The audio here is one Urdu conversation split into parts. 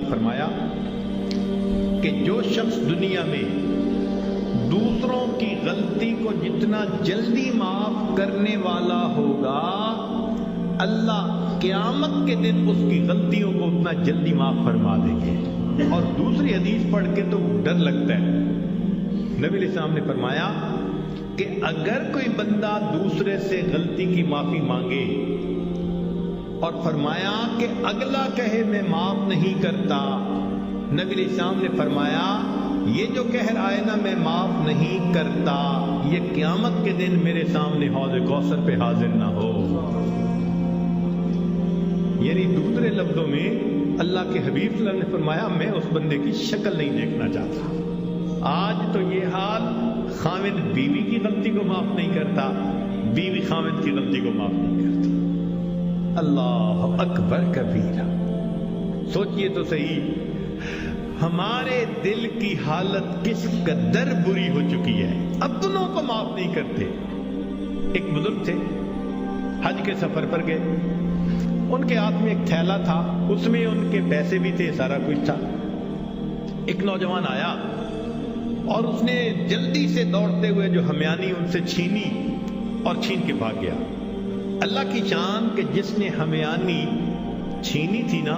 فرمایا کہ جو شخص دنیا میں دوسروں کی غلطی کو جتنا جلدی معاف کرنے والا ہوگا، اللہ قیامت کے دن اس کی غلطیوں کو اتنا جلدی معاف فرما دیں گے۔ اور دوسری حدیث پڑھ کے تو ڈر لگتا ہے۔ نبی علیہ السلام نے فرمایا کہ اگر کوئی بندہ دوسرے سے غلطی کی معافی مانگے اور فرمایا کہ اگلا کہے میں معاف نہیں کرتا، نبی علیہ السلام نے فرمایا یہ جو کہہ رہا ہے نا میں معاف نہیں کرتا، یہ قیامت کے دن میرے سامنے حوض کوثر پہ حاضر نہ ہو۔ یعنی دوسرے لفظوں میں اللہ کے حبیب صلی اللہ علیہ وسلم نے فرمایا میں اس بندے کی شکل نہیں دیکھنا چاہتا۔ آج تو یہ حال، خاوند بیوی کی غلطی کو معاف نہیں کرتا، بیوی خاوند کی غلطی کو معاف نہیں کرتی۔ اللہ اکبر کبیرہ۔ سوچئے تو صحیح ہمارے دل کی حالت کس قدر بری ہو چکی ہے، اپنوں کو معاف نہیں کرتے۔ ایک بزرگ تھے، حج کے سفر پر گئے، ان کے ہاتھ میں ایک تھیلا تھا، اس میں ان کے پیسے بھی تھے، سارا کچھ تھا۔ ایک نوجوان آیا اور اس نے جلدی سے دوڑتے ہوئے جو ہمیانی ان سے چھینی اور چھین کے بھاگ گیا۔ اللہ کی شان کہ جس نے ہمیانی چھینی تھی نا،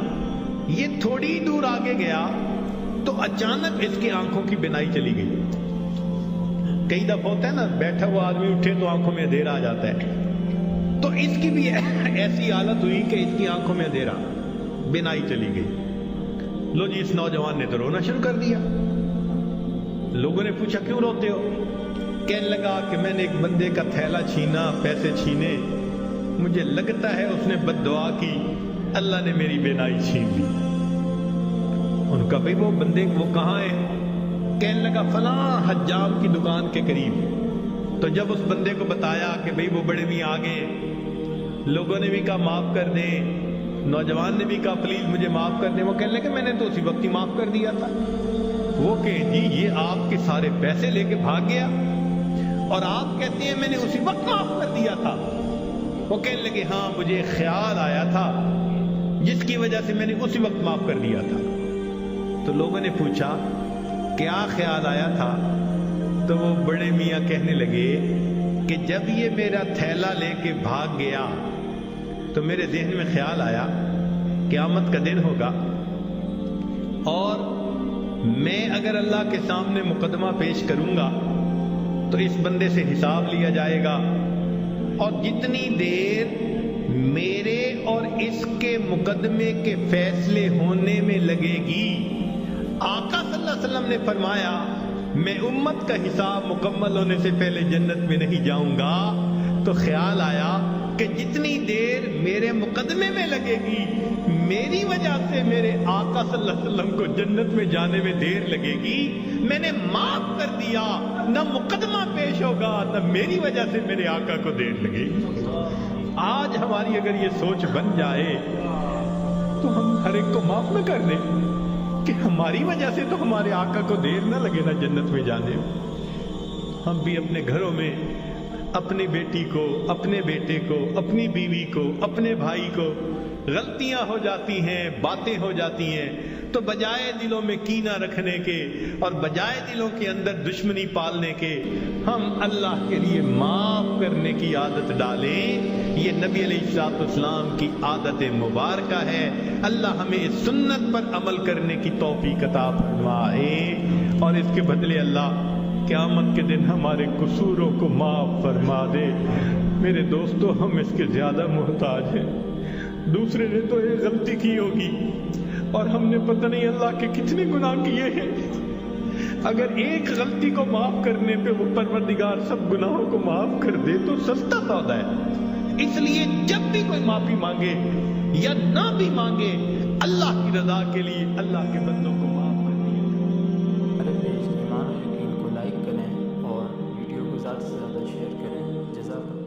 یہ تھوڑی دور آگے گیا تو اچانک اس کی آنکھوں کی بینائی چلی گئی۔ کئی دفعہ ہوتا ہے نا، بیٹھا ہوا آدمی اٹھے تو آنکھوں میں اندھیرا آ جاتا ہے، تو اس کی بھی ایسی حالت ہوئی کہ اس کی آنکھوں میں اندھیرا، بینائی چلی گئی۔ لو جی، اس نوجوان نے تو رونا شروع کر دیا۔ لوگوں نے پوچھا کیوں روتے ہو؟ کہنے لگا کہ میں نے ایک بندے کا تھیلا چھینا، پیسے چھینے، مجھے لگتا ہے اس نے بد دعا کی، اللہ نے میری بینائی چھین لی۔ ان کا بھئی وہ بندے وہ کہاں ہے؟ کہنے لگا فلاں حجام کی دکان کے قریب۔ تو جب اس بندے کو بتایا کہ بھئی وہ بڑے میاں آگے، لوگوں نے بھی کہا معاف کر دیں، نوجوان نے بھی کہا پلیز مجھے معاف کر دیں، وہ کہنے لگے میں نے تو اسی وقت ہی معاف کر دیا تھا۔ وہ کہ جی یہ آپ کے سارے پیسے لے کے بھاگ گیا اور آپ کہتے ہیں میں نے اسی وقت معاف کر دیا تھا۔ وہ کہنے لگے ہاں مجھے خیال آیا تھا جس کی وجہ سے میں نے اسی وقت معاف کر دیا تھا۔ تو لوگوں نے پوچھا کیا خیال آیا تھا؟ تو وہ بڑے میاں کہنے لگے کہ جب یہ میرا تھیلا لے کے بھاگ گیا تو میرے ذہن میں خیال آیا قیامت کا دن ہوگا اور میں اگر اللہ کے سامنے مقدمہ پیش کروں گا تو اس بندے سے حساب لیا جائے گا، اور جتنی دیر میرے اور اس کے مقدمے کے فیصلے ہونے میں لگے گی، آقا صلی اللہ علیہ وسلم نے فرمایا میں امت کا حساب مکمل ہونے سے پہلے جنت میں نہیں جاؤں گا۔ تو خیال آیا کہ جتنی دیر میرے مقدمے میں لگے گی، میری وجہ سے میرے آقا صلی اللہ علیہ وسلم کو جنت میں جانے میں دیر لگے گی، میں نے معاف کر دیا، نہ مقدمہ پیش ہوگا نہ میری وجہ سے میرے آقا کو دیر لگے گی۔ آج ہماری اگر یہ سوچ بن جائے تو ہم ہر ایک کو معاف نہ کر دیں کہ ہماری وجہ سے تو ہمارے آقا کو دیر نہ لگے نا جنت میں جانے میں۔ ہم بھی اپنے گھروں میں اپنی بیٹی کو، اپنے بیٹے کو، اپنی بیوی کو، اپنے بھائی کو غلطیاں ہو جاتی ہیں، باتیں ہو جاتی ہیں، تو بجائے دلوں میں کینہ رکھنے کے اور بجائے دلوں کے اندر دشمنی پالنے کے، ہم اللہ کے لیے معاف کرنے کی عادت ڈالیں۔ یہ نبی علیہ السلام کی عادت مبارکہ ہے۔ اللہ ہمیں اس سنت پر عمل کرنے کی توفیق عطا فرمائے، اور اس کے بدلے اللہ قیامت کے دن ہمارے قصوروں کو معاف فرما دے۔ میرے دوستو، ہم اس کے زیادہ محتاج ہیں۔ دوسرے نے تو ایک غلطی کی ہوگی اور ہم نے پتہ نہیں اللہ کے کتنے گناہ کیے ہیں۔ اگر ایک غلطی کو معاف کرنے پہ وہ پروردگار سب گناہوں کو معاف کر دے تو سستا سودا ہے۔ اس لیے جب بھی کوئی معافی مانگے یا نہ بھی مانگے، اللہ کی رضا کے لیے اللہ کے بندوں کو معاف کر دیا۔ ہمارے پیج ایمان و یقین کو لائک کریں اور ویڈیو کو زیادہ سے زیادہ شیئر کریں۔ جزاک اللہ۔